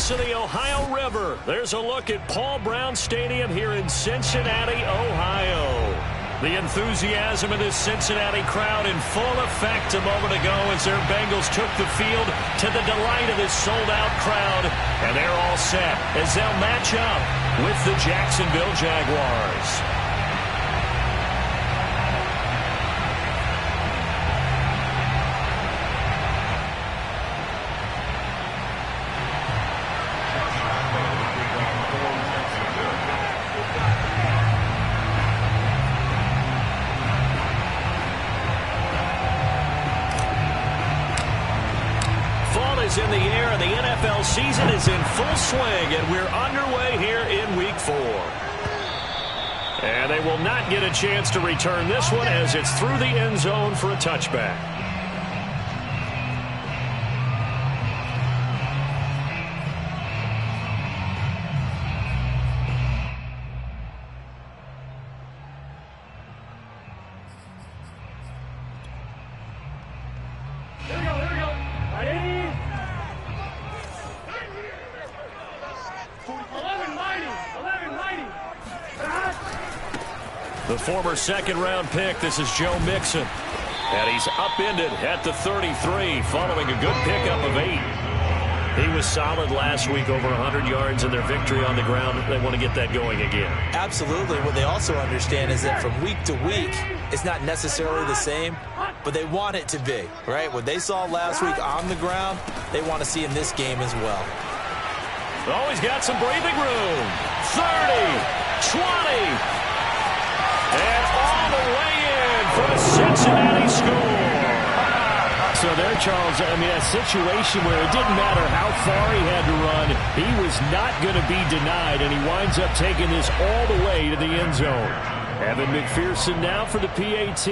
banks of the Ohio River. There's a look at Paul Brown Stadium here in Cincinnati, Ohio. The enthusiasm of this Cincinnati crowd in full effect a moment ago as their Bengals took the field to the delight of this sold-out crowd. And they're all set as they'll match up with the Jacksonville Jaguars. In the air, and the NFL season is in full swing, and we're underway here in Week 4. And they will not get a chance to return this one as it's through the end zone for a touchback. The former second-round pick, this is Joe Mixon. And he's upended at the 33 following a good pickup of 8. He was solid last week, over 100 yards in their victory on the ground. They want to get that going again. Absolutely. What they also understand is that from week to week, it's not necessarily the same, but they want it to be, right? What they saw last week on the ground, they want to see in this game as well. Oh, he's got some breathing room. 30, 20. And all the way in for a Cincinnati score. So there, Charles, I mean, a situation where it didn't matter how far he had to run, he was not going to be denied, and he winds up taking this all the way to the end zone. Evan McPherson now for the PAT.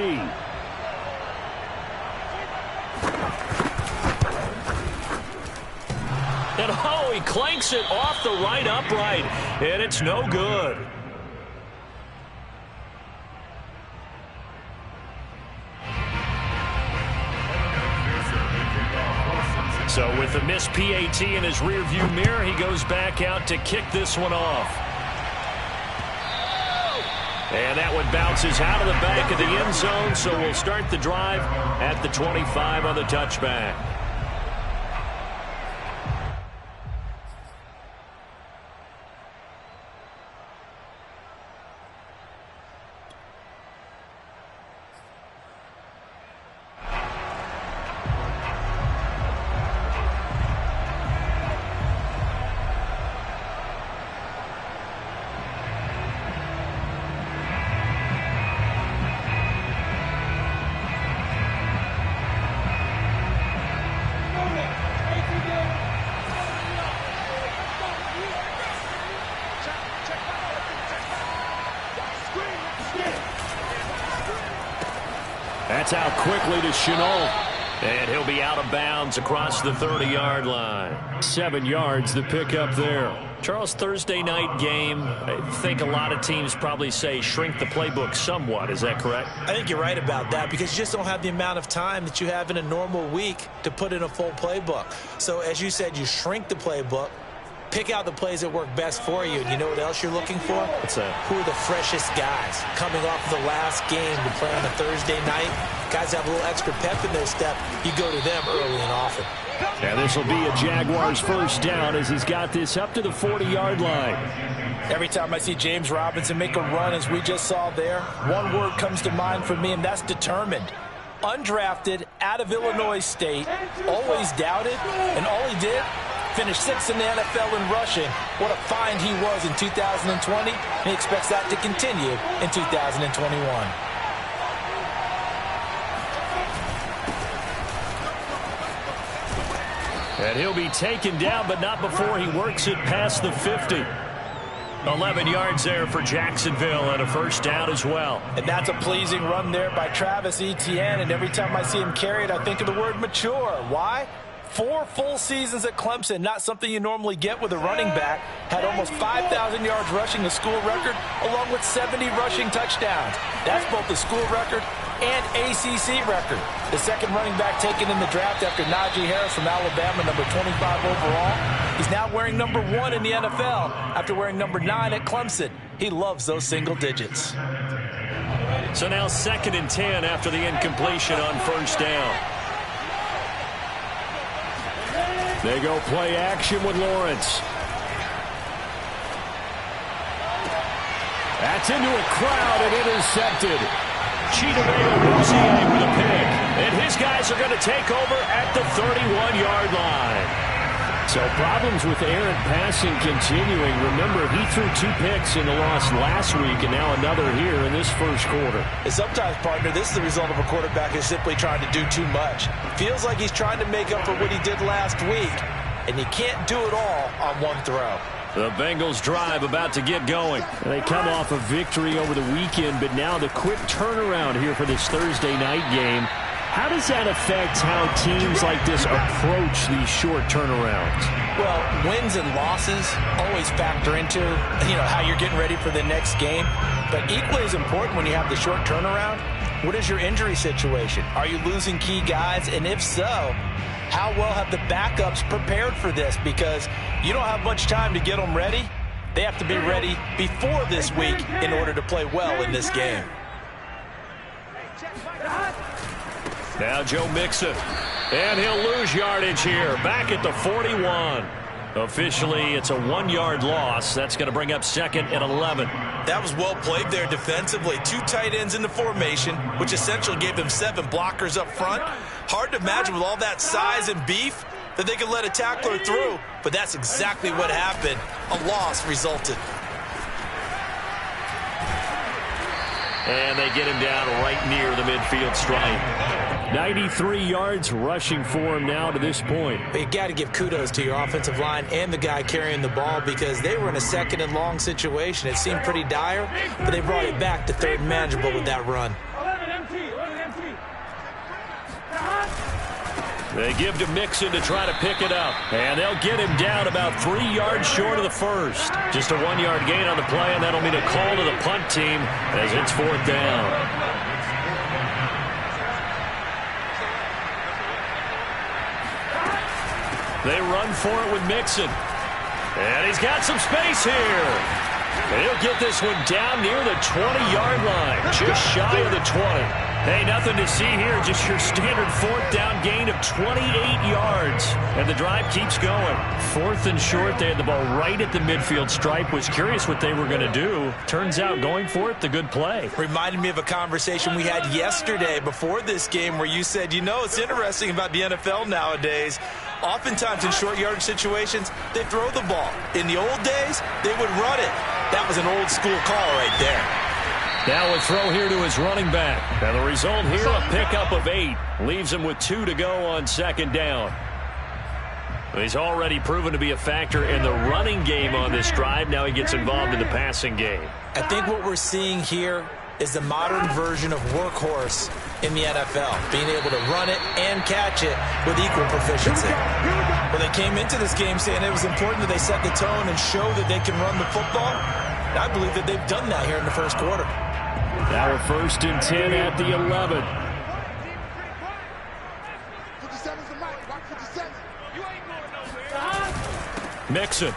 And oh, he clanks it off the right upright, and it's no good. So with the missed PAT in his rearview mirror, he goes back out to kick this one off. And that one bounces out of the back of the end zone, so we'll start the drive at the 25 on the touchback. That's out quickly to Chenault. And he'll be out of bounds across the 30-yard line. 7 yards, the pickup there. Charles, Thursday night game, I think a lot of teams probably say shrink the playbook somewhat. Is that correct? I think you're right about that because you just don't have the amount of time that you have in a normal week to put in a full playbook. So as you said, you shrink the playbook, pick out the plays that work best for you. And you know what else you're looking for? What's that? Who are the freshest guys coming off the last game to play on a Thursday night? Guys have a little extra pep in their step. You go to them early and often. And this will be a Jaguars first down as he's got this up to the 40-yard line. Every time I see James Robinson make a run, as we just saw there, one word comes to mind for me, and that's determined. Undrafted, out of Illinois State, always doubted, and all he did, finished 6th in the NFL in rushing. What a find he was in 2020, and he expects that to continue in 2021. And he'll be taken down, but not before he works it past the 50. 11 yards there for Jacksonville and a first down as well. And that's a pleasing run there by Travis Etienne, and every time I see him carry it, I think of the word mature. Why? 4 full seasons at Clemson, not something you normally get with a running back. Had almost 5,000 yards rushing, the school record, along with 70 rushing touchdowns. That's both the school record and ACC record. The second running back taken in the draft after Najee Harris from Alabama, number 25 overall. He's now wearing number 1 in the NFL after wearing number 9 at Clemson. He loves those single digits. So now 2nd and 10 after the incompletion on first down. They go play action with Lawrence. That's into a crowd and intercepted. Chidobe with a pick. And his guys are going to take over at the 31-yard line. So problems with errant passing continuing. Remember, he threw 2 picks in the loss last week and now another here in this first quarter. And sometimes, partner, this is the result of a quarterback who's simply trying to do too much. Feels like he's trying to make up for what he did last week, and you can't do it all on one throw. The Bengals drive about to get going. They come off a victory over the weekend, but now the quick turnaround here for this Thursday night game. How does that affect how teams like this approach these short turnarounds? Well, wins and losses always factor into, how you're getting ready for the next game. But equally as important when you have the short turnaround, what is your injury situation? Are you losing key guys? And if so, how well have the backups prepared for this? Because you don't have much time to get them ready. They have to be ready before this week in order to play well in this game. Now Joe Mixon. And he'll lose yardage here. Back at the 41. Officially, it's a 1-yard loss. That's going to bring up 2nd and 11. That was well played there defensively. 2 tight ends in the formation, which essentially gave them 7 blockers up front. Hard to imagine with all that size and beef that they could let a tackler through, but that's exactly what happened. A loss resulted. And they get him down right near the midfield stripe. 93 yards rushing for him now to this point. But you got to give kudos to your offensive line and the guy carrying the ball because they were in a 2nd and long situation. It seemed pretty dire, but they brought it back to 3rd and manageable with that run. They give to Mixon to try to pick it up. And they'll get him down about 3 yards short of the first. Just a 1-yard gain on the play, and that'll mean a call to the punt team as it's 4th down. They run for it with Mixon. And he's got some space here. And he'll get this one down near the 20-yard line, just shy of the 20. Hey, nothing to see here, just your standard 4th down gain of 28 yards. And the drive keeps going. 4th and short, they had the ball right at the midfield stripe. Was curious what they were going to do. Turns out going for it, the good play. Reminded me of a conversation we had yesterday before this game where you said, it's interesting about the NFL nowadays. Oftentimes in short yardage situations, they throw the ball. In the old days, they would run it. That was an old school call right there. Now a throw here to his running back. And the result here, a pickup of 8. Leaves him with 2 to go on 2nd down. He's already proven to be a factor in the running game on this drive. Now he gets involved in the passing game. I think what we're seeing here is the modern version of workhorse in the NFL, being able to run it and catch it with equal proficiency. Well, they came into this game saying it was important that they set the tone and show that they can run the football. I believe that they've done that here in the first quarter. Now a 1st and 10 at the 11. Mixon.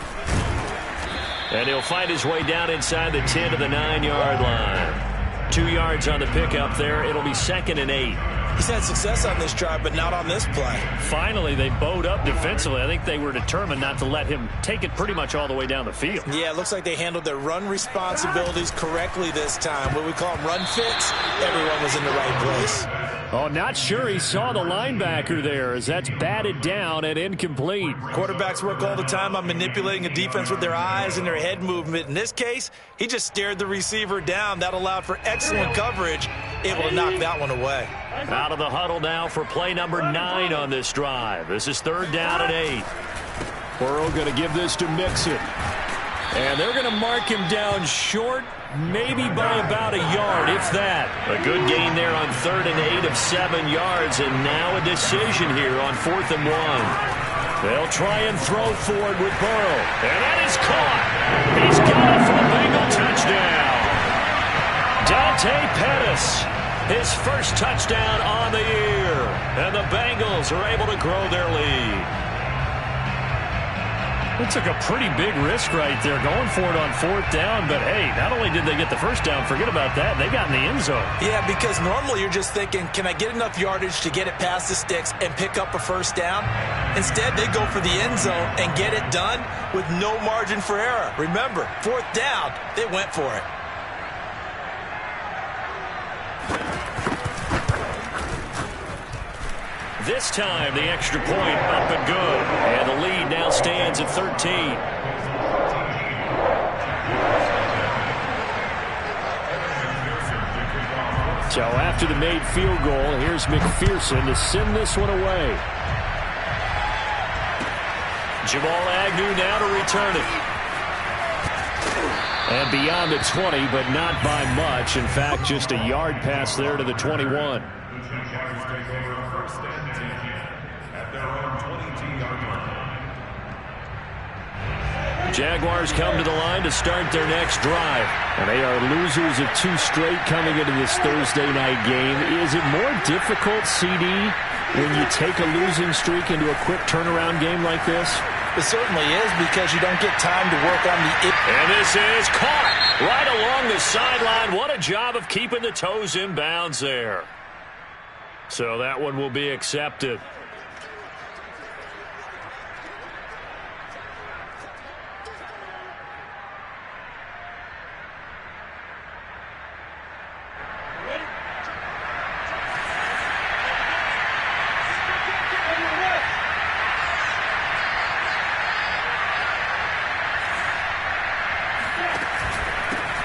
And he'll find his way down inside the 10 to the 9-yard line. 2 yards on the pickup there. It'll be 2nd and 8. He's had success on this drive, but not on this play. Finally, they bowed up defensively. I think they were determined not to let him take it pretty much all the way down the field. Yeah, it looks like they handled their run responsibilities correctly this time. What we call them run fits, everyone was in the right place. Oh, not sure he saw the linebacker there as that's batted down and incomplete. Quarterbacks work all the time on manipulating a defense with their eyes and their head movement. In this case, he just stared the receiver down. That allowed for excellent coverage, able to knock that one away. Out of the huddle now for play number 9 on this drive. This is 3rd down and 8. Burrow going to give this to Mixon. And they're going to mark him down short, maybe by about a yard, if that. A good gain there on 3rd and 8 of 7 yards, and now a decision here on 4th and 1. They'll try and throw forward with Burrow. And that is caught. He's got it for a Bengal touchdown. Dante Pettis his first touchdown on the year. And the Bengals are able to grow their lead. It took a pretty big risk right there going for it on 4th down. But, hey, not only did they get the first down, forget about that, they got in the end zone. Yeah, because normally you're just thinking, can I get enough yardage to get it past the sticks and pick up a first down? Instead, they go for the end zone and get it done with no margin for error. Remember, 4th down, they went for it. This time, the extra point up and good. And the lead now stands at 13. So after the made field goal, here's McPherson to send this one away. Jamal Agnew now to return it. And beyond the 20, but not by much. In fact, just a yard pass there to the 21. Jaguars come to the line to start their next drive. And they are losers of 2 straight coming into this Thursday night game. Is it more difficult, CD, when you take a losing streak into a quick turnaround game like this? It certainly is, because you don't get time to work on the... And this is caught right along the sideline. What a job of keeping the toes in bounds there. So that one will be accepted.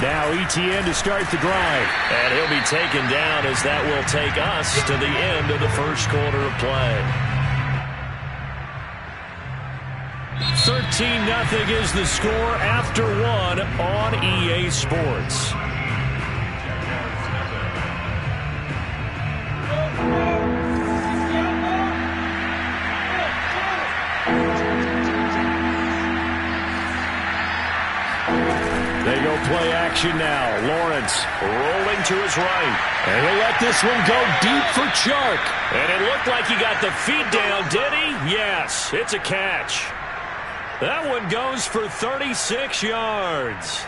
Now ETN to start the drive. And he'll be taken down as that will take us to the end of the first quarter of play. 13-0 is the score after 1 on EA Sports. They go play action now. Lawrence rolling to his right. And he'll let this one go deep for Chark. And it looked like he got the feet down, did he? Yes, it's a catch. That one goes for 36 yards.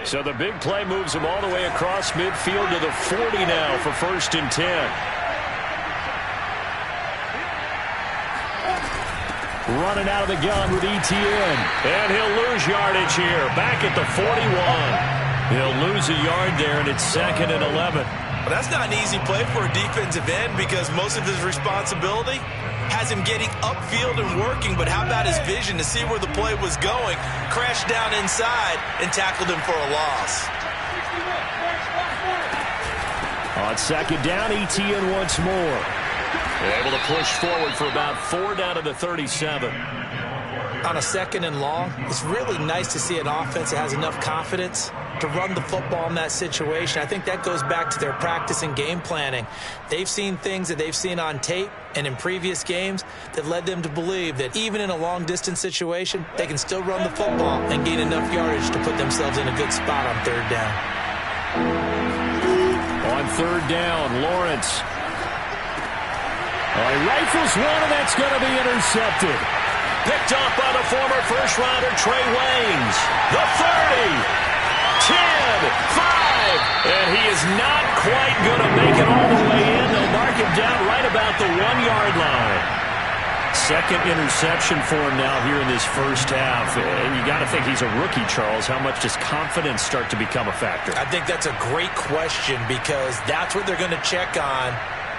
So the big play moves him all the way across midfield to the 40 now for 1st and 10. Running out of the gun with ETN. And he'll lose yardage here. Back at the 41. He'll lose a yard there, and it's 2nd and 11. Well, that's not an easy play for a defensive end, because most of his responsibility has him getting upfield and working, but how about his vision to see where the play was going, crashed down inside, and tackled him for a loss. On 2nd down, ETN once more. Able to push forward for about 4 down to the 37. On a 2nd and long, it's really nice to see an offense that has enough confidence to run the football in that situation. I think that goes back to their practice and game planning. They've seen things that they've seen on tape and in previous games that led them to believe that even in a long-distance situation, they can still run the football and gain enough yardage to put themselves in a good spot on 3rd down. On 3rd down, Lawrence. He rifles one, and that's going to be intercepted. Picked off by the former first-rounder Trey Waynes. The 30. 10, 5, and he is not quite going to make it all the way in. They'll mark him down right about the 1-yard line. 2nd interception for him now here in this first half. And you got to think he's a rookie, Charles. How much does confidence start to become a factor? I think that's a great question, because that's what they're going to check on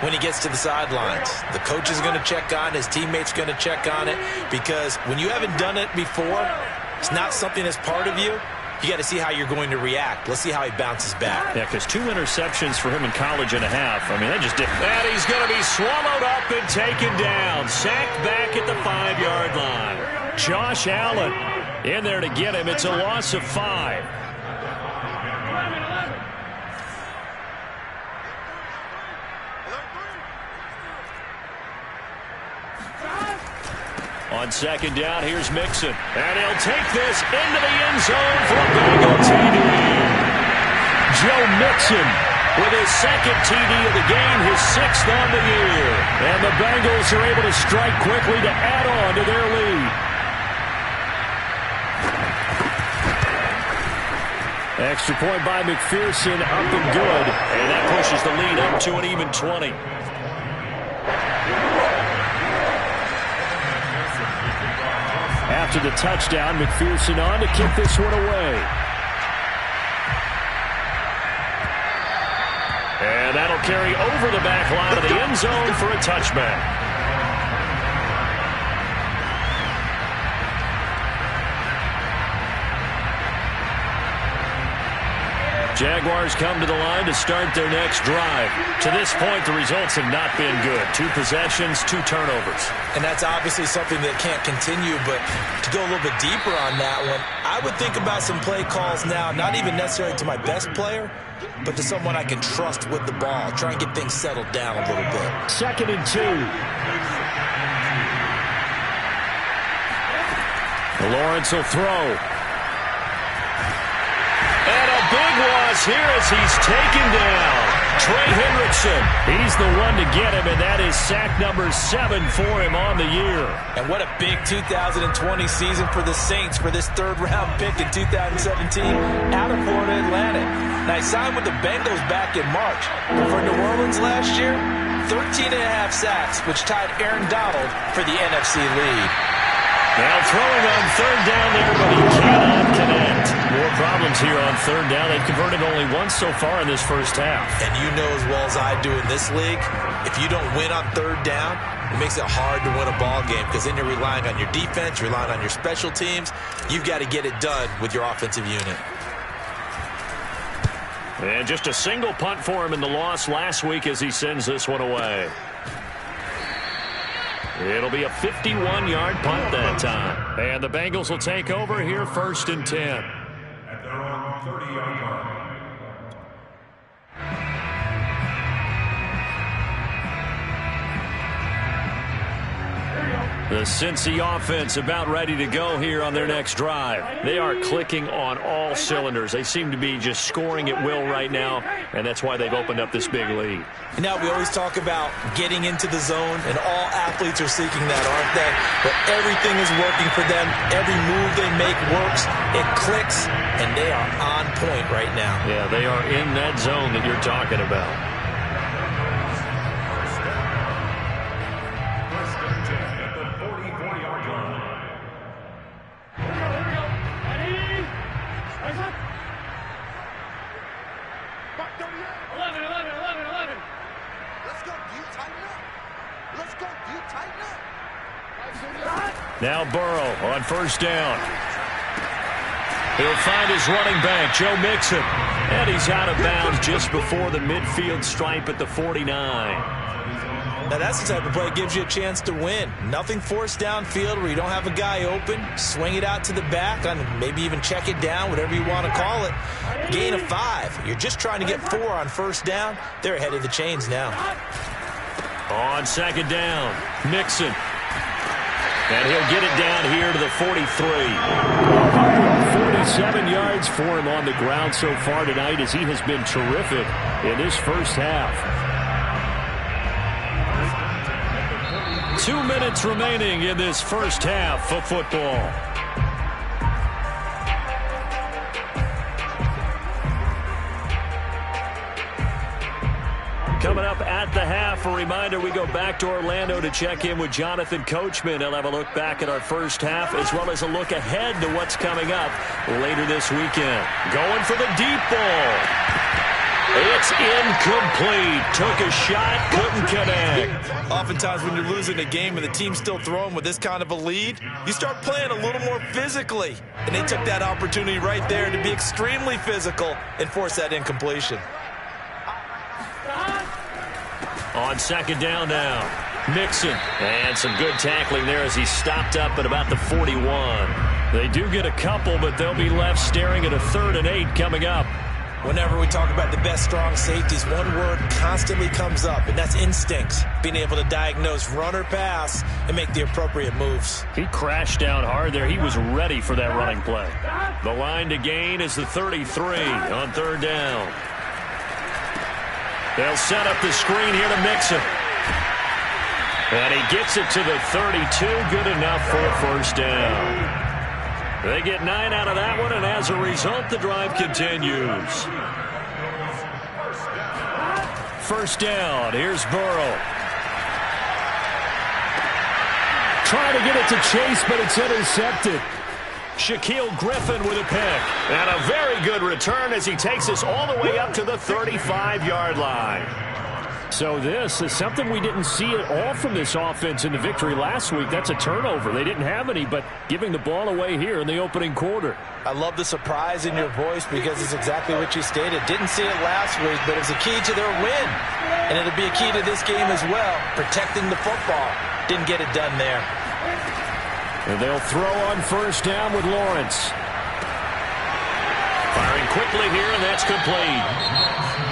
when he gets to the sidelines. The coach is going to check on it. His teammates going to check on it, because when you haven't done it before, it's not something that's part of you. You got to see how you're going to react. Let's see how he bounces back. Yeah, because 2 interceptions for him in college and a half. I mean, that just did. And he's going to be swallowed up and taken down. Sacked back at the 5-yard line. Josh Allen in there to get him. It's a loss of 5. On second down, here's Mixon. And he'll take this into the end zone for a Bengal TD. Joe Mixon with his second TD of the game, his 6th on the year. And the Bengals are able to strike quickly to add on to their lead. Extra point by McPherson, up and good. And that pushes the lead up to an even 20. After the touchdown, McPherson on to kick this one away. And that'll carry over the back line of the end zone for a touchback. Jaguars come to the line to start their next drive. To this point, the results have not been good. 2 possessions, 2 turnovers. And that's obviously something that can't continue, but to go a little bit deeper on that one, I would think about some play calls now, not even necessarily to my best player, but to someone I can trust with the ball. Try and get things settled down a little bit. 2nd and 2. Lawrence will throw. And a big loss here as he's taken down. Trey Hendrickson, he's the one to get him, and that is sack number 7 for him on the year. And what a big 2020 season for the Saints for this 3rd-round pick in 2017 out of Florida Atlantic. Now, he signed with the Bengals back in March. But for New Orleans last year, 13.5 sacks, which tied Aaron Donald for the NFC lead. Now throwing on 3rd down there, but he cannot connect. More problems here on 3rd down. They've converted only once so far in this first half. And you know as well as I do in this league, if you don't win on 3rd down, it makes it hard to win a ball game because then you're relying on your defense, you're relying on your special teams. You've got to get it done with your offensive unit. And just a single punt for him in the loss last week as he sends this one away. It'll be a 51-yard punt that time. And the Bengals will take over here 1st and 10. At their own 30-yard line. The Cincy offense about ready to go here on their next drive. They are clicking on all cylinders. They seem to be just scoring at will right now, and that's why they've opened up this big lead. Now, we always talk about getting into the zone, and all athletes are seeking that, aren't they? But everything is working for them. Every move they make works. It clicks, and they are on point right now. Yeah, they are in that zone that you're talking about. Now Burrow on 1st down. He'll find his running back, Joe Mixon. And he's out of bounds just before the midfield stripe at the 49. Now, that's the type of play that gives you a chance to win. Nothing forced downfield where you don't have a guy open. Swing it out to the back, and maybe even check it down, whatever you want to call it. Gain of 5. You're just trying to get 4 on 1st down. They're ahead of the chains now. On 2nd down, Mixon. And he'll get it down here to the 43. 47 yards for him on the ground so far tonight as he has been terrific in this first half. 2 minutes remaining in this first half of football. Coming up at the half, a reminder, we go back to Orlando to check in with Jonathan Coachman. He'll have a look back at our first half as well as a look ahead to what's coming up later this weekend. Going for the deep ball. It's incomplete. Took a shot, couldn't connect. Oftentimes when you're losing a game and the team's still throwing with this kind of a lead, you start playing a little more physically. And they took that opportunity right there to be extremely physical and force that incompletion. On 2nd down now, Mixon. And some good tackling there as he stopped up at about the 41. They do get a couple, but they'll be left staring at a 3rd and 8 coming up. Whenever we talk about the best strong safeties, one word constantly comes up, and that's instincts. Being able to diagnose run or pass and make the appropriate moves. He crashed down hard there. He was ready for that running play. The line to gain is the 33 on third down. They'll set up the screen here to Mixon. And he gets it to the 32. Good enough for a first down. They get 9 out of that one, and as a result, the drive continues. First down. Here's Burrow. Trying to get it to Chase, but it's intercepted. Shaquille Griffin with a pick. And a very good return as he takes us all the way up to the 35-yard line. So this is something we didn't see at all from this offense in the victory last week. That's a turnover. They didn't have any, but giving the ball away here in the opening quarter. I love the surprise in your voice because it's exactly what you stated. Didn't see it last week, but it was a key to their win. And it'll be a key to this game as well, protecting the football. Didn't get it done there. And they'll throw on first down with Lawrence. Firing quickly here, and that's complete.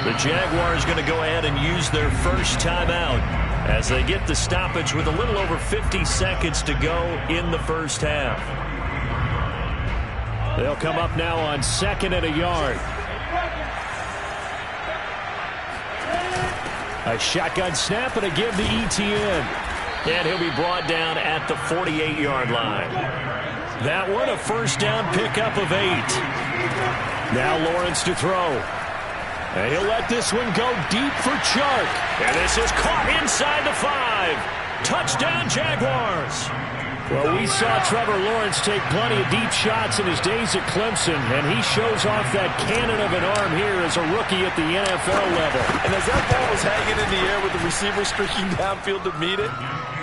The Jaguars going to go ahead and use their first timeout as they get the stoppage with a little over 50 seconds to go in the first half. They'll come up now on 2nd and a yard. A shotgun snap and a give to ETN. And he'll be brought down at the 48-yard line. That one, a first down pickup of 8. Now Lawrence to throw. And he'll let this one go deep for Chark. And this is caught inside the 5. Touchdown, Jaguars. Well, we saw Trevor Lawrence take plenty of deep shots in his days at Clemson, and he shows off that cannon of an arm here as a rookie at the NFL level. And as that ball was hanging in the air with the receiver streaking downfield to meet it,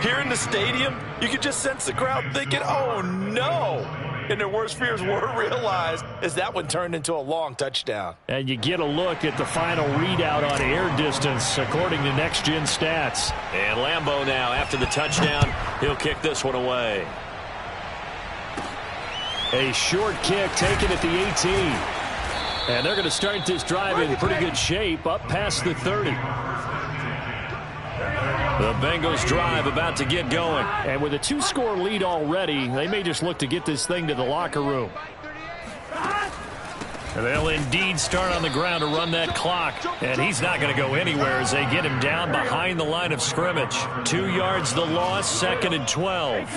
here in the stadium, you could just sense the crowd thinking, oh, no. And their worst fears were realized as that one turned into a long touchdown. And you get a look at the final readout on air distance according to Next Gen Stats. And Lambeau now, after the touchdown, he'll kick this one away. A short kick taken at the 18. And they're going to start this drive in pretty good shape up past the 30. The Bengals drive about to get going. And with a 2-score lead already, they may just look to get this thing to the locker room. And they'll indeed start on the ground to run that clock. And he's not going to go anywhere as they get him down behind the line of scrimmage. 2 yards the loss, 2nd and 12.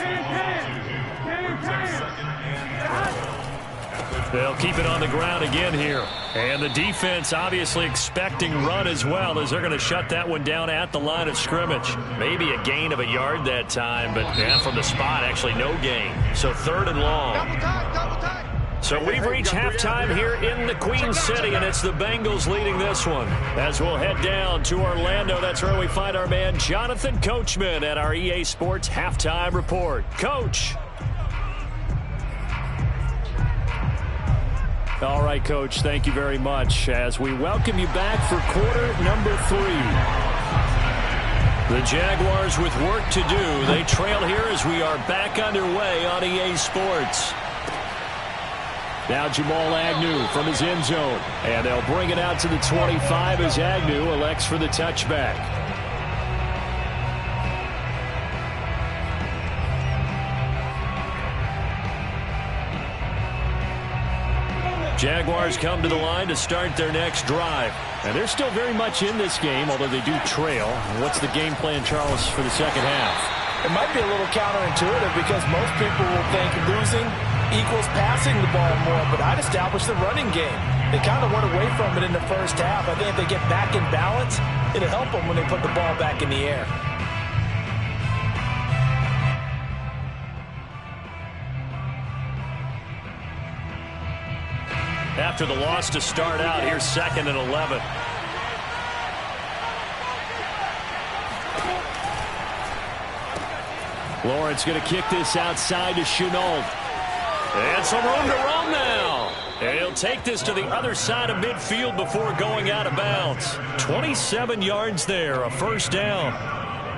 They'll keep it on the ground again here. And the defense obviously expecting run as well as they're going to shut that one down at the line of scrimmage. Maybe a gain of a yard that time, but yeah, from the spot, actually no gain. So 3rd and long. So we've reached halftime here in the Queen City, and it's the Bengals leading this one. As we'll head down to Orlando, that's where we find our man Jonathan Coachman at our EA Sports Halftime Report. Coach. All right, Coach, thank you very much as we welcome you back for quarter number 3. The Jaguars with work to do. They trail here as we are back underway on EA Sports. Now Jamal Agnew from his end zone. And they'll bring it out to the 25 as Agnew elects for the touchback. Jaguars come to the line to start their next drive. And they're still very much in this game, although they do trail. What's the game plan, Charles, for the second half? It might be a little counterintuitive because most people will think losing equals passing the ball more, but I'd establish the running game. They kind of went away from it in the first half. I think if they get back in balance, it'll help them when they put the ball back in the air. After the loss to start out, here's 2nd and 11. Lawrence going to kick this outside to Chenault. And some room to run now. And he'll take this to the other side of midfield before going out of bounds. 27 yards there, a first down.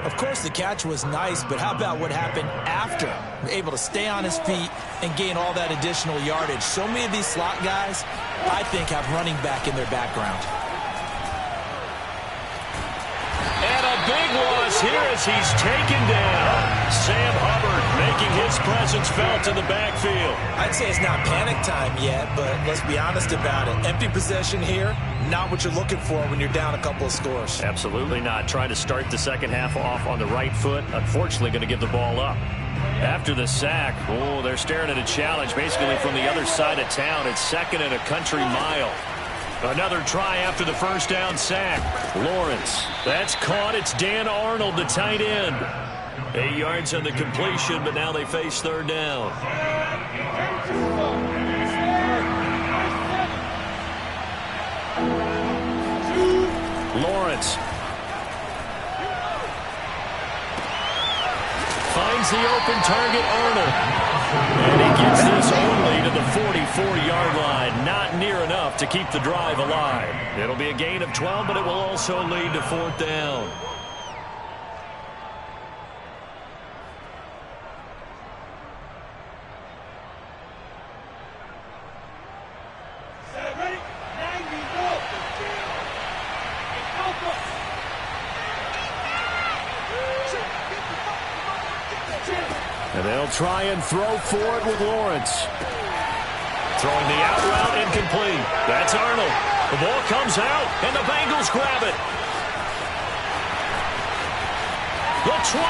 Of course, the catch was nice, but how about what happened after? Able to stay on his feet and gain all that additional yardage. So many of these slot guys, I think, have running back in their background. And a big loss here as he's taken down. Sam Hubbard making his presence felt in the backfield. I'd say it's not panic time yet, but let's be honest about it. Empty possession here, not what you're looking for when you're down a couple of scores. Absolutely not. Trying to start the second half off on the right foot. Unfortunately, going to give the ball up. After the sack, they're staring at a challenge basically from the other side of town. It's 2nd and a country mile. Another try after the first down sack. Lawrence. That's caught. It's Dan Arnold, the tight end. 8 yards on the completion, but now they face 3rd down. Lawrence. Finds the open target, Arnold. And he gets this only to the 44-yard line. Not near enough to keep the drive alive. It'll be a gain of 12, but it will also lead to 4th down. And they'll try and throw for it with Lawrence. Throwing the out route incomplete. That's Arnold. The ball comes out, and the Bengals grab it. The 20.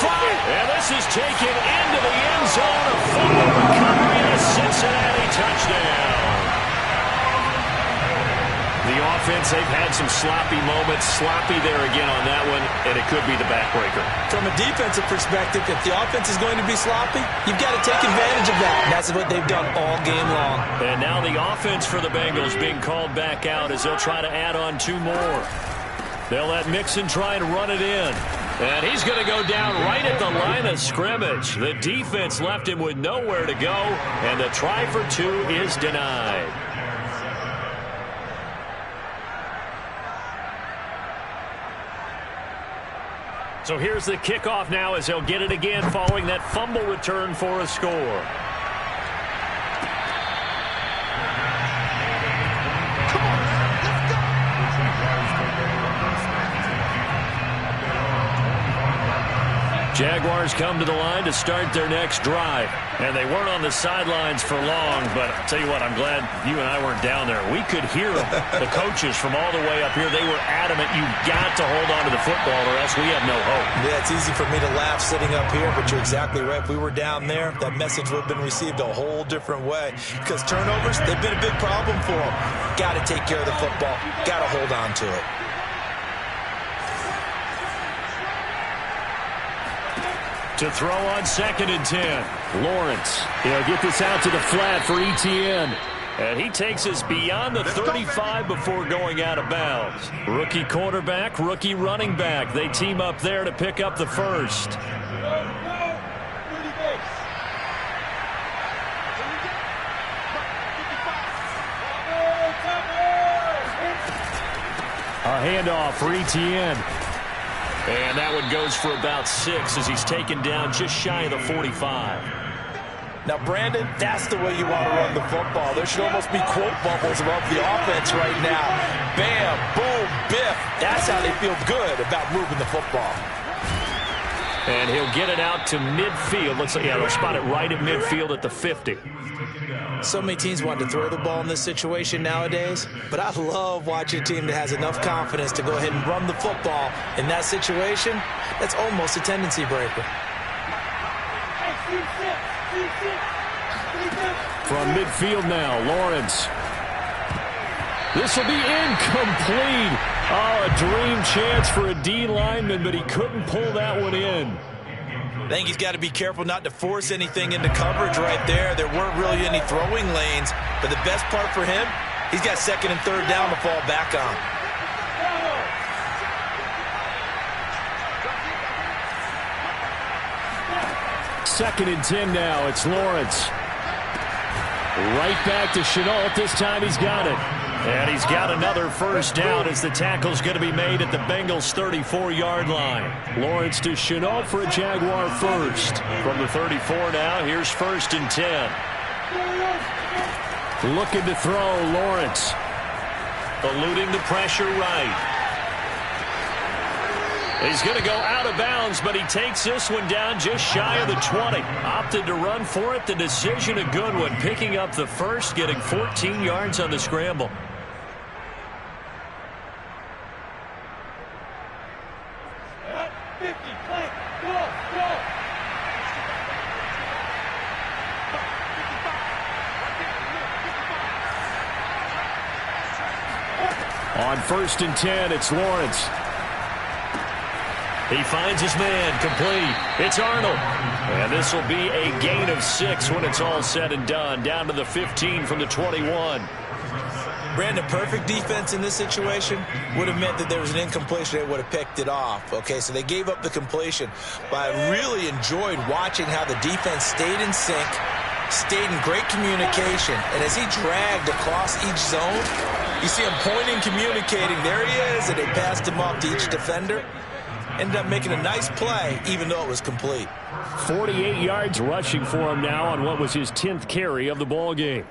5. And this is taken into the end zone. A fumble recovery and a Cincinnati touchdown. The offense, they've had some sloppy moments. Sloppy there again on that one, and it could be the backbreaker. From a defensive perspective, if the offense is going to be sloppy, you've got to take advantage of that. And that's what they've done all game long. And now the offense for the Bengals being called back out as they'll try to add on 2 more. They'll let Mixon try and run it in. And he's going to go down right at the line of scrimmage. The defense left him with nowhere to go, and the try for 2 is denied. So here's the kickoff now as they'll get it again following that fumble return for a score. Jaguars come to the line to start their next drive. And they weren't on the sidelines for long, but I'll tell you what, I'm glad you and I weren't down there. We could hear them, the coaches from all the way up here. They were adamant, you've got to hold on to the football or else we have no hope. Yeah, it's easy for me to laugh sitting up here, but you're exactly right. If we were down there, that message would have been received a whole different way. Because turnovers, they've been a big problem for them. Got to take care of the football. Got to hold on to it. To throw on 2nd and 10. Lawrence. He'll get this out to the flat for ETN. And he takes us beyond the 35 before going out of bounds. Rookie quarterback, rookie running back. They team up there to pick up the first. A handoff for ETN. And that one goes for about 6 as he's taken down just shy of the 45. Now, Brandon, that's the way you want to run the football. There should almost be quote bubbles above the offense right now. Bam, boom, biff. That's how they feel good about moving the football. And he'll get it out to midfield. Looks like, yeah, they'll spot it right at midfield at the 50. So many teams want to throw the ball in this situation nowadays, but I love watching a team that has enough confidence to go ahead and run the football. In that situation, that's almost a tendency breaker. From midfield now, Lawrence. This will be incomplete. Oh, a dream chance for a D lineman, but he couldn't pull that one in. I think he's got to be careful not to force anything into coverage right there. There weren't really any throwing lanes, but the best part for him, he's got 2nd and 3rd down to fall back on. Second and 10 now. It's Lawrence. Right back to Chenault. This time he's got it. And he's got another first down as the tackle's going to be made at the Bengals' 34-yard line. Lawrence to Chenault for a Jaguar first. From the 34 now, here's 1st and 10. Looking to throw, Lawrence. Eluding the pressure right. He's going to go out of bounds, but he takes this one down just shy of the 20. Opted to run for it. The decision a good one. Picking up the first, getting 14 yards on the scramble. On 1st and 10, it's Lawrence. He finds his man, complete. It's Arnold. And this will be a gain of 6 when it's all said and done. Down to the 15 from the 21. Brandon, perfect defense in this situation would have meant that there was an incompletion. They would have picked it off. Okay, so they gave up the completion. But I really enjoyed watching how the defense stayed in sync, stayed in great communication. And as he dragged across each zone, you see him pointing, communicating. There he is, and they passed him off to each defender. Ended up making a nice play, even though it was complete. 48 yards rushing for him now on what was his 10th carry of the ball game.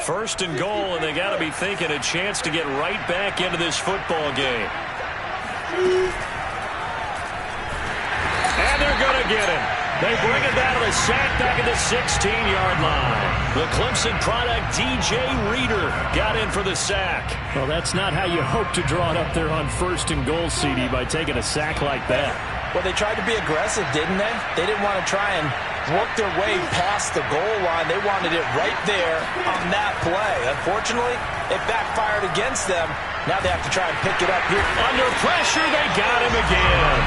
First and goal, and they got to be thinking a chance to get right back into this football game. And they're going to get him. They bring it down to the sack back at the 16-yard line. The Clemson product, DJ Reader, got in for the sack. Well, that's not how you hope to draw it up there on 1st and goal, CD, by taking a sack like that. Well, they tried to be aggressive, didn't they? They didn't want to try and work their way past the goal line. They wanted it right there on that play. Unfortunately, it backfired against them. Now they have to try and pick it up here. Under pressure, they got him again.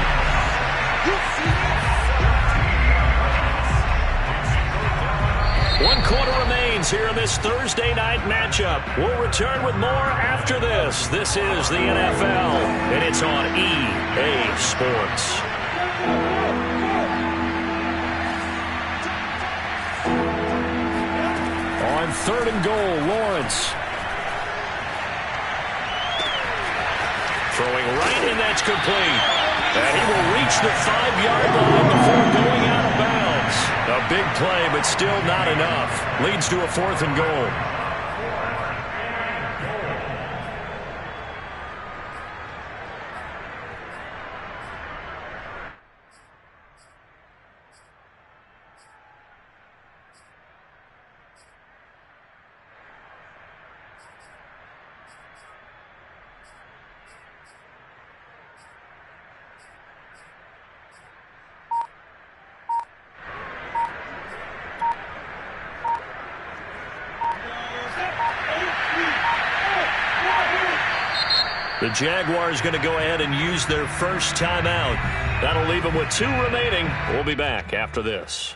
1 quarter remains here in this Thursday night matchup. We'll return with more after this. This is the NFL, and it's on EA Sports. On 3rd and goal, Lawrence. Throwing right, and that's complete. And he will reach the 5-yard line before going out of bounds. A big play, but still not enough. Leads to a 4th and goal. The Jaguars going to go ahead and use their first timeout. That'll leave them with 2 remaining. We'll be back after this.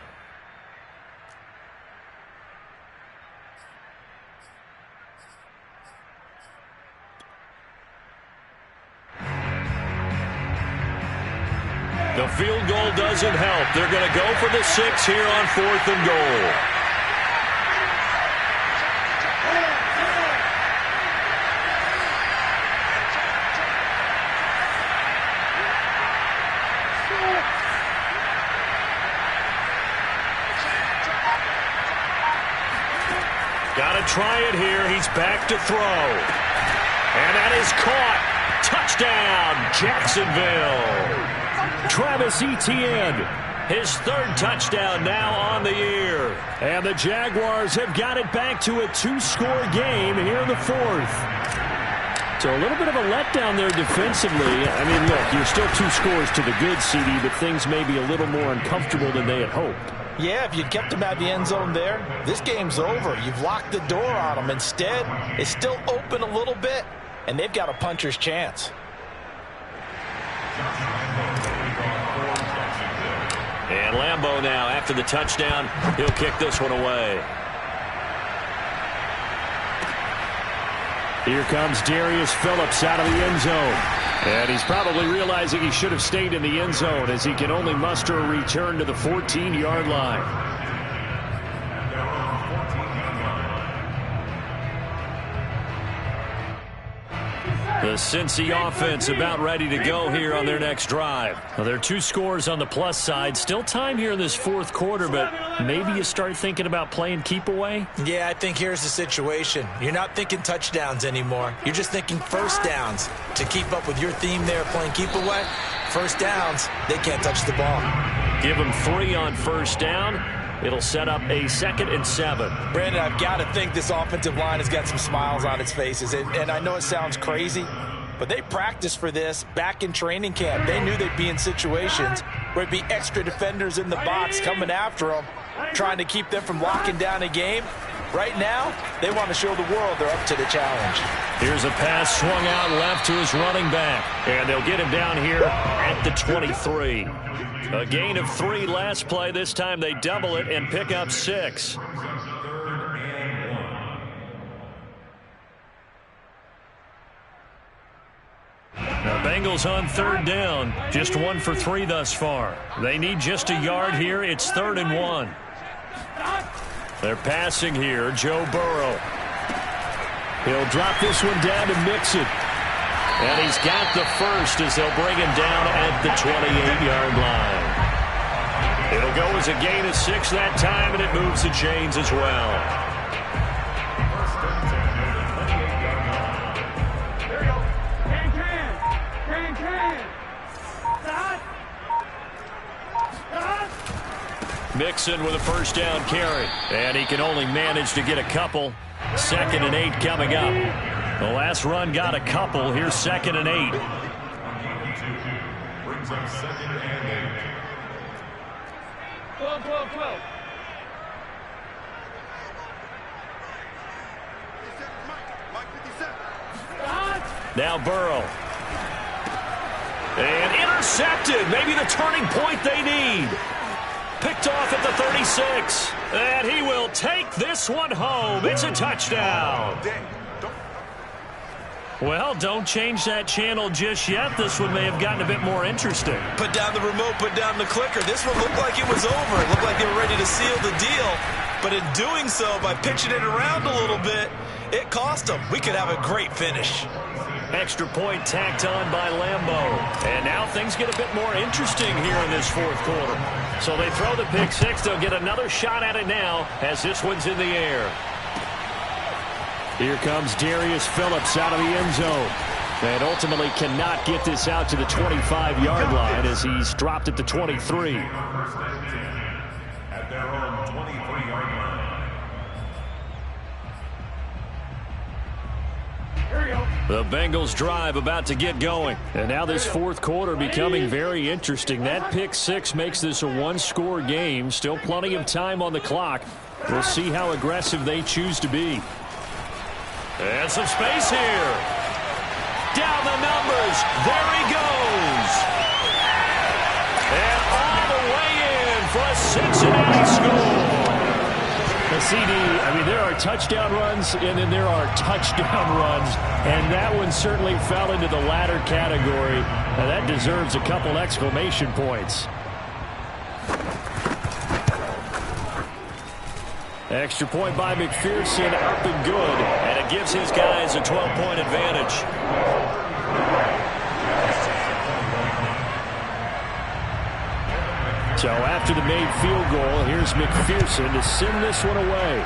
The field goal doesn't help. They're going to go for the 6 here on 4th and goal. Got to try it here. He's back to throw. And that is caught. Touchdown, Jacksonville. Travis Etienne. His 3rd touchdown now on the year. And the Jaguars have got it back to a 2-score game here in the 4th. So a little bit of a letdown there defensively. I mean, look, you're still 2 scores to the good, CD, but things may be a little more uncomfortable than they had hoped. Yeah, if you'd kept him at the end zone there, this game's over. You've locked the door on him. Instead, it's still open a little bit, and they've got a puncher's chance. And Lambeau now, after the touchdown, he'll kick this one away. Here comes Darius Phillips out of the end zone. And he's probably realizing he should have stayed in the end zone as he can only muster a return to the 14-yard line. The Cincy offense about ready to go here on their next drive. Well, there are 2 scores on the plus side. Still time here in this fourth quarter, but maybe you start thinking about playing keep away? Yeah, I think here's the situation. You're not thinking touchdowns anymore. You're just thinking first downs. To keep up with your theme there playing keep away, first downs, they can't touch the ball. Give them 3 on first down. It'll set up a 2nd and 7. Brandon, I've got to think this offensive line has got some smiles on its faces. And I know it sounds crazy, but they practiced for this back in training camp. They knew they'd be in situations where it'd be extra defenders in the box coming after them, trying to keep them from locking down a game. Right now, they want to show the world they're up to the challenge. Here's a pass swung out left to his running back. And they'll get him down here at the 23. A gain of 3 last play. This time they double it and pick up 6. Now Bengals on 3rd down. Just 1 for 3 thus far. They need just a yard here. It's 3rd and 1. They're passing here. Joe Burrow. He'll drop this one down to Mixon. And he's got the first as they'll bring him down at the 28-yard line. It'll go as a gain of 6 that time, and it moves the chains as well. Mixon with a first down carry. And he can only manage to get a couple. 2nd and 8 coming up. The last run got a couple. Here's 2nd and 8. Brings up 2nd and 8. 12, 12, 12. Now Burrow. And intercepted. Maybe the turning point they need. Picked off at the 36. And he will take this one home. It's a touchdown. Well, don't change that channel just yet. This one may have gotten a bit more interesting. Put down the remote, put down the clicker. This one looked like it was over. It looked like they were ready to seal the deal. But in doing so, by pitching it around a little bit, it cost them. We could have a great finish. Extra point tacked on by Lambeau. And now things get a bit more interesting here in this fourth quarter. So they throw the pick 6. They'll get another shot at it now as this one's in the air. Here comes Darius Phillips out of the end zone. And ultimately cannot get this out to the 25-yard line as he's dropped at the 23. At their own 23-yard line. The Bengals drive about to get going. And now this fourth quarter becoming very interesting. That pick 6 makes this a 1-score game. Still plenty of time on the clock. We'll see how aggressive they choose to be. And some space here. Down the numbers. There he goes. And all the way in for a Cincinnati score. The CD, I mean, there are touchdown runs, and then there are touchdown runs. And that one certainly fell into the latter category. Now, that deserves a couple exclamation points. Extra point by McPherson, up and good. And it gives his guys a 12-point advantage. So after the made field goal, here's McPherson to send this one away.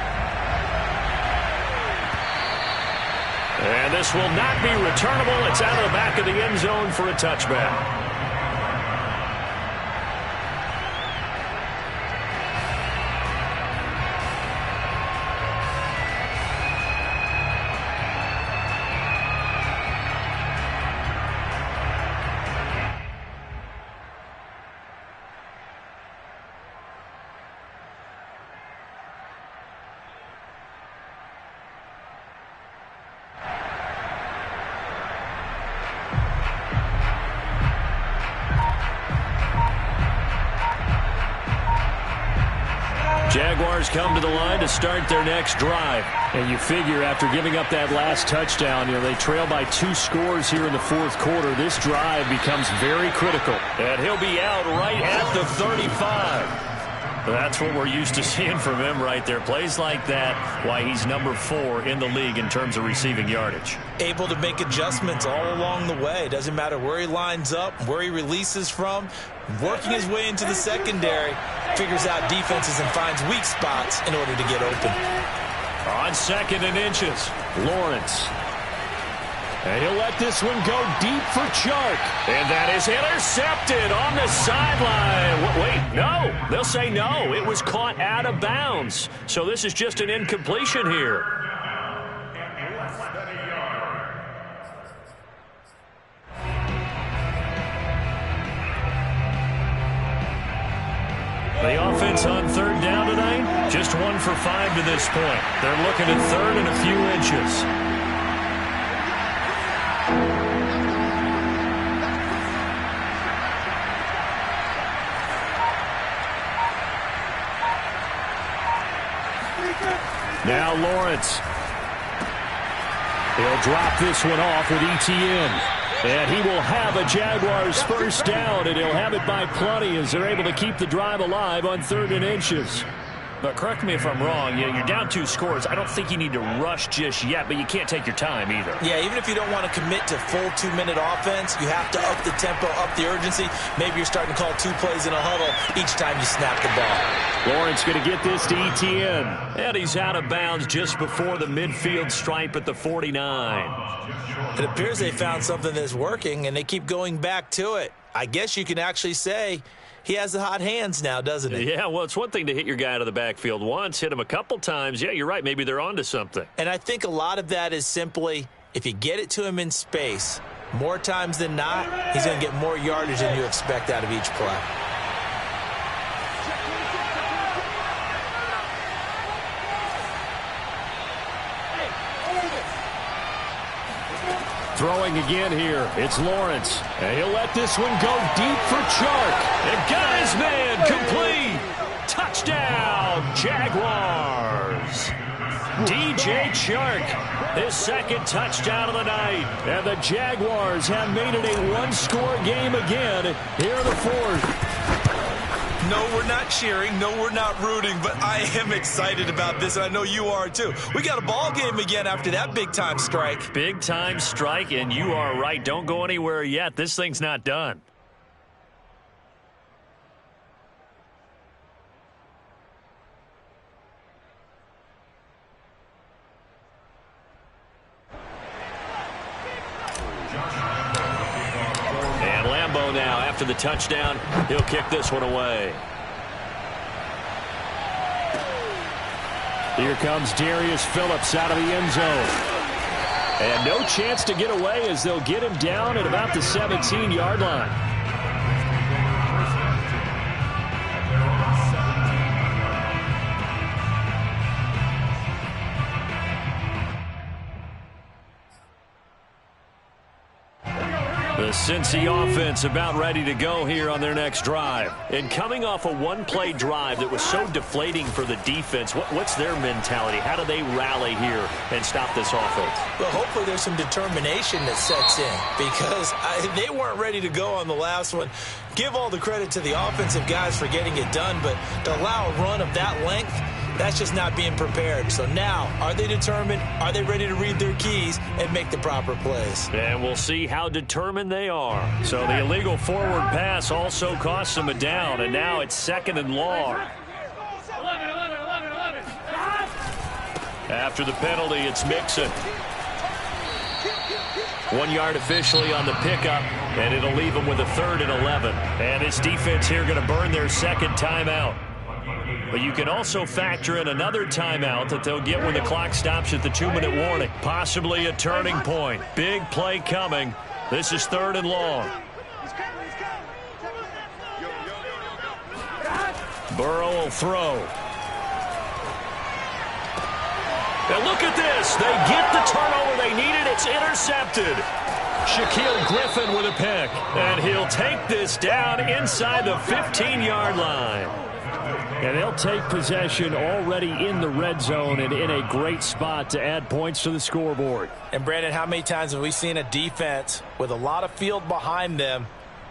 And this will not be returnable. It's out of the back of the end zone for a touchback. Jaguars come to the line to start their next drive. And you figure after giving up that last touchdown, they trail by 2 scores here in the fourth quarter. This drive becomes very critical. And he'll be out right at the 35. That's what we're used to seeing from him right there. Plays like that, why he's number 4 in the league in terms of receiving yardage. Able to make adjustments all along the way. Doesn't matter where he lines up, where he releases from. Working his way into the secondary, figures out defenses and finds weak spots in order to get open. On 2nd and inches, Lawrence. And he'll let this one go deep for Chark. And that is intercepted on the sideline. Wait, no. They'll say no. It was caught out of bounds. So this is just an incompletion here. The offense on 3rd down tonight, just 1 for 5 to this point. They're looking at 3rd and a few inches. Now Lawrence. He'll drop this one off with ETN. And he will have a Jaguars first down, and he'll have it by plenty as they're able to keep the drive alive on 3rd and inches. But correct me if I'm wrong, you're down 2 scores. I don't think you need to rush just yet, but you can't take your time either. Yeah, even if you don't want to commit to full 2-minute offense, you have to up the tempo, up the urgency. Maybe you're starting to call 2 plays in a huddle each time you snap the ball. Lawrence going to get this to ETN. And he's out of bounds just before the midfield stripe at the 49. It appears they found something that's working, and they keep going back to it. I guess you can actually say he has the hot hands now, doesn't he? Yeah, well, it's one thing to hit your guy out of the backfield once, hit him a couple times. Yeah, you're right. Maybe they're onto something. And I think a lot of that is simply if you get it to him in space, more times than not, he's going to get more yardage than you expect out of each play. Throwing again here, it's Lawrence. And he'll let this one go deep for Chark. And got his man complete. Touchdown, Jaguars. DJ Chark, his 2nd touchdown of the night. And the Jaguars have made it a 1-score game again here in the 4th. No, we're not cheering. No, we're not rooting. But I am excited about this, and I know you are too. We got a ball game again after that big-time strike. Big-time strike, and you are right. Don't go anywhere yet. This thing's not done. Now, after the touchdown, he'll kick this one away. Here comes Darius Phillips out of the end zone. And no chance to get away as they'll get him down at about the 17-yard line. The Cincy offense about ready to go here on their next drive. And coming off a 1-play drive that was so deflating for the defense, what's their mentality? How do they rally here and stop this offense? Well, hopefully there's some determination that sets in because they weren't ready to go on the last one. Give all the credit to the offensive guys for getting it done, but to allow a run of that length, that's just not being prepared. So now, are they determined? Are they ready to read their keys and make the proper plays? And we'll see how determined they are. So the illegal forward pass also costs them a down, and now it's 2nd and long. After the penalty, it's Mixon. 1 yard officially on the pickup, and it'll leave them with a 3rd and 11. And this defense here going to burn their 2nd timeout. But you can also factor in another timeout that they'll get when the clock stops at the 2-minute warning. Possibly a turning point. Big play coming. This is 3rd and long. Burrow will throw. And look at this. They get the turnover they needed. It's intercepted. Shaquille Griffin with a pick. And he'll take this down inside the 15-yard line. And they'll take possession already in the red zone and in a great spot to add points to the scoreboard. And, Brandon, how many times have we seen a defense with a lot of field behind them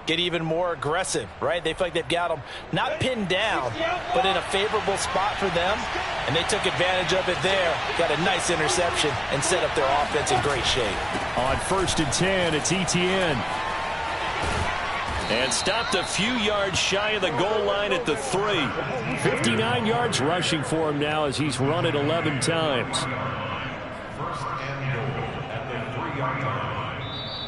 get even more aggressive, right? They feel like they've got them not pinned down, but in a favorable spot for them, and they took advantage of it there, got a nice interception, and set up their offense in great shape. On 1st and 10, it's ETN. And stopped a few yards shy of the goal line at the 3. 59 yards rushing for him now as he's run it 11 times. First and goal at the 3-yard line.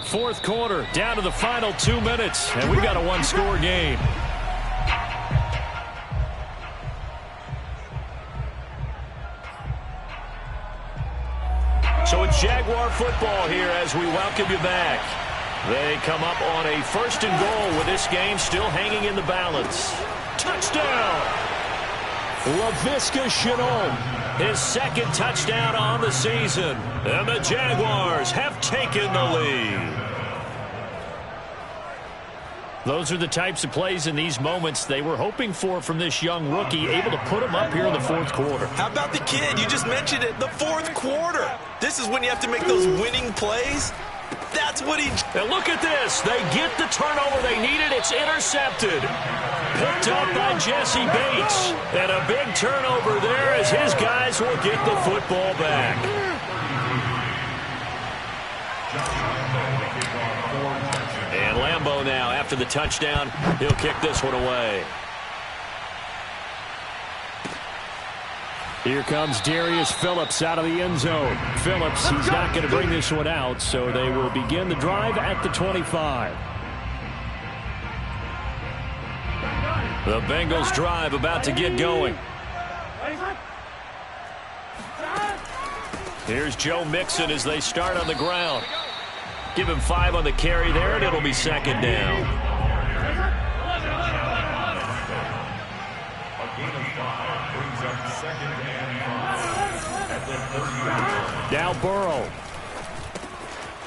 Fourth quarter, down to the final 2 minutes, and we've got a one-score game. So it's Jaguar football here as we welcome you back. They come up on a 1st and goal with this game still hanging in the balance. Touchdown! Laviska Shenault. His 2nd touchdown on the season. And the Jaguars have taken the lead. Those are the types of plays in these moments they were hoping for from this young rookie, able to put him up here in the 4th quarter. How about the kid? You just mentioned it, the 4th quarter. This is when you have to make those winning plays. That's what he... And look at this. They get the turnover they needed. It's intercepted. Picked up by Jesse Bates. And a big turnover there as his guys will get the football back. And Lambeau now, after the touchdown, he'll kick this one away. Here comes Darius Phillips out of the end zone. Phillips, he's not going to bring this one out, so they will begin the drive at the 25. The Bengals drive about to get going. Here's Joe Mixon as they start on the ground. Give him 5 on the carry there, and it'll be 2nd down. Now Burrow.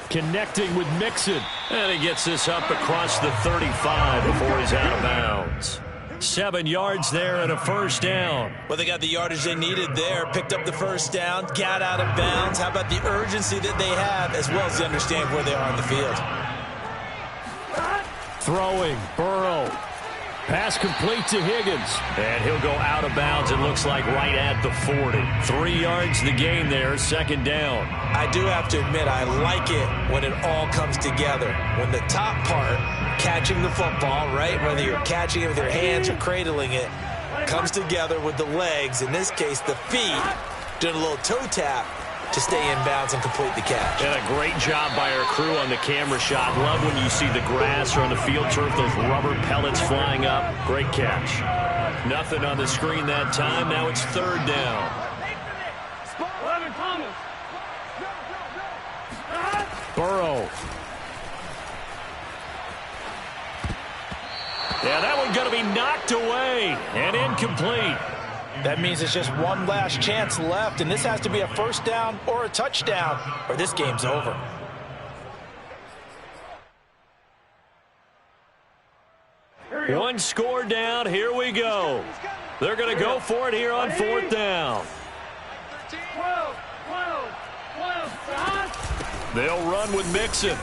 Connecting with Mixon. And he gets this up across the 35 before he's out of bounds. 7 yards there and a 1st down. Well, they got the yardage they needed there, picked up the 1st down, got out of bounds. How about the urgency that they have, as well as they understand where they are on the field? Throwing, Burrow. Pass complete to Higgins. And he'll go out of bounds, it looks like, right at the 40. 3 yards the gain there, 2nd down. I do have to admit, I like it when it all comes together. When the top part, catching the football, right, whether you're catching it with your hands or cradling it, comes together with the legs, in this case the feet, doing a little toe tap to stay in bounds and complete the catch. And a great job by our crew on the camera shot. Love when you see the grass or on the field turf, those rubber pellets flying up. Great catch. Nothing on the screen that time. Now it's 3rd down. Burrow. Yeah, that one's going to be knocked away and incomplete. That means it's just one last chance left, and this has to be a 1st down or a touchdown, or this game's over. One score down. Here we go. They're going to go for it here on 4th down. They'll run with Mixon.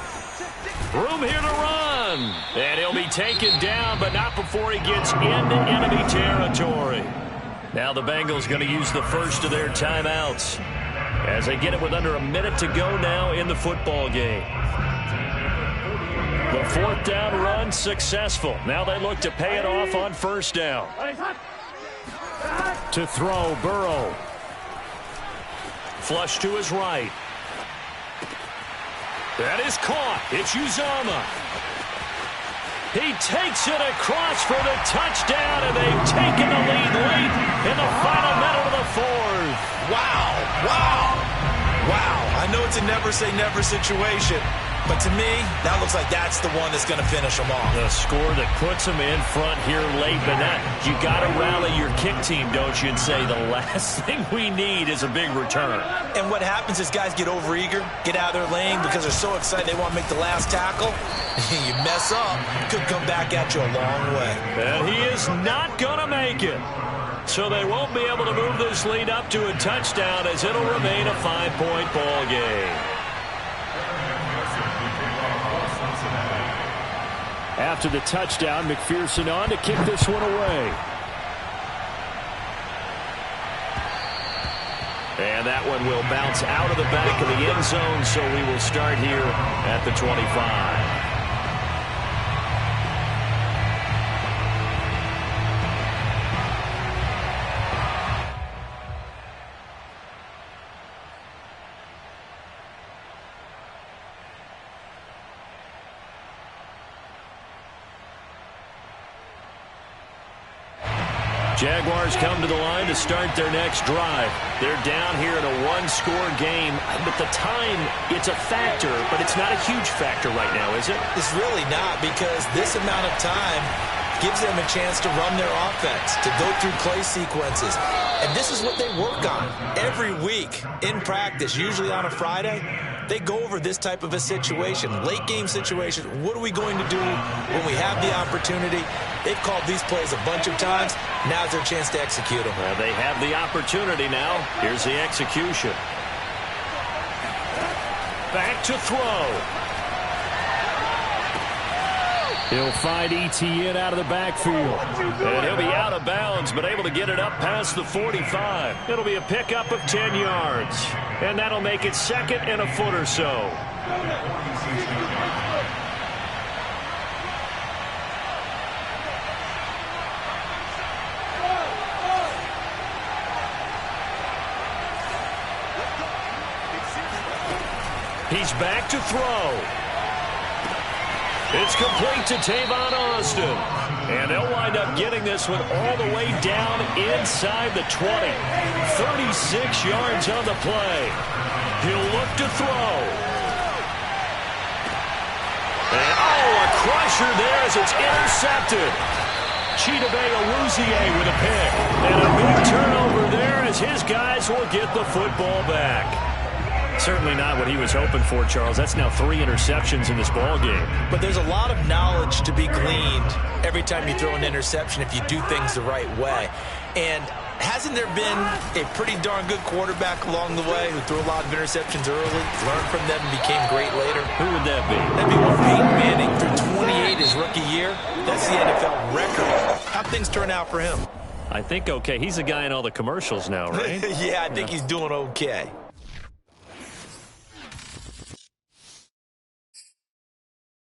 Room here to run. And he'll be taken down, but not before he gets into enemy territory. Now the Bengals going to use the 1st of their timeouts as they get it with under a minute to go now in the football game. The 4th down run successful. Now they look to pay it off on 1st down. To throw, Burrow. Flush to his right. That is caught. It's Uzomah. He takes it across for the touchdown, and they've taken the lead late in the final minute of the 4th. Wow, wow, wow. I know it's a never-say-never situation, but to me, that looks like that's the one that's going to finish them off. The score that puts them in front here late, but you got to rally your kick team, don't you, and say the last thing we need is a big return. And what happens is guys get overeager, get out of their lane because they're so excited they want to make the last tackle. You mess up, could come back at you a long way. And he is not going to make it. So they won't be able to move this lead up to a touchdown as it'll remain a 5-point ball game. After the touchdown, McPherson on to kick this one away. And that one will bounce out of the back of the end zone, so we will start here at the 25. Jaguars come to the line to start their next drive. They're down here in a one-score game, but the time, it's a factor, but it's not a huge factor right now, is it? It's really not, because this amount of time gives them a chance to run their offense, to go through play sequences. And this is what they work on every week in practice, usually on a Friday. They go over this type of a situation, late game situation. What are we going to do when we have the opportunity? They've called these plays a bunch of times. Now's their chance to execute them. Well, they have the opportunity now. Here's the execution. Back to throw. He'll find ETN out of the backfield. And he'll be out of bounds, but able to get it up past the 45. It'll be a pickup of 10 yards. And that'll make it second and a foot or so. He's back to throw. It's complete to Tavon Austin. And they'll wind up getting this one all the way down inside the 20. 36 yards on the play. He'll look to throw. And, a crusher there as it's intercepted. Chidobe Awuzie with a pick. And a big turnover there as his guys will get the football back. Certainly not what he was hoping for, Charles. That's now 3 interceptions in this ball game. But there's a lot of knowledge to be gleaned every time you throw an interception if you do things the right way. And hasn't there been a pretty darn good quarterback along the way who threw a lot of interceptions early, learned from them, and became great later? Who would that be? That'd be Peyton Manning. Through 28 his rookie year. That's the NFL record. How'd things turn out for him? I think okay. He's the guy in all the commercials now, right? Yeah, I think he's doing okay.